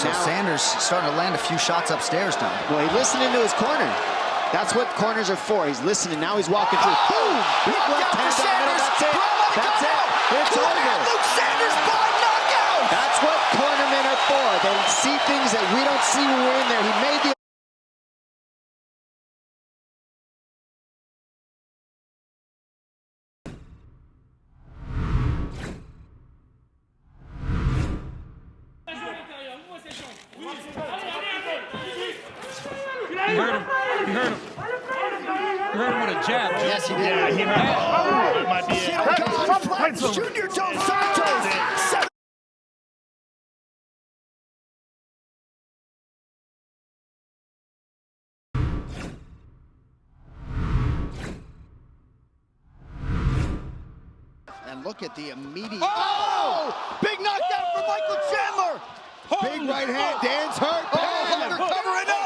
So now, Sanders starting to land a few shots upstairs now. Well, he's listening to his corner. That's what corners are for. He's listening. Now he's walking through. Boom! Big left hand down the middle. That's it. That's it. It's over. Luke Sanders by knockout. That's what cornermen are for. They see things that we don't see when we're in there. He made the You heard him. You heard him. You heard him with a jab. Yes, he did. Yeah, he heard him. Oh, it might be it. Junior Dos Santos. And look at the immediate. Oh! Big knockdown for Michael Chandler. Big right hand. Dan's hurt. Hunter covering up.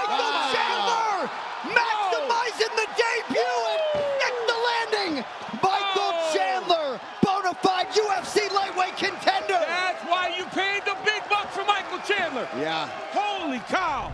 Michael Chandler maximizing the debut and sticks the landing. Michael Chandler, bona fide UFC lightweight contender. That's why you paid the big bucks for Michael Chandler. Yeah. Holy cow.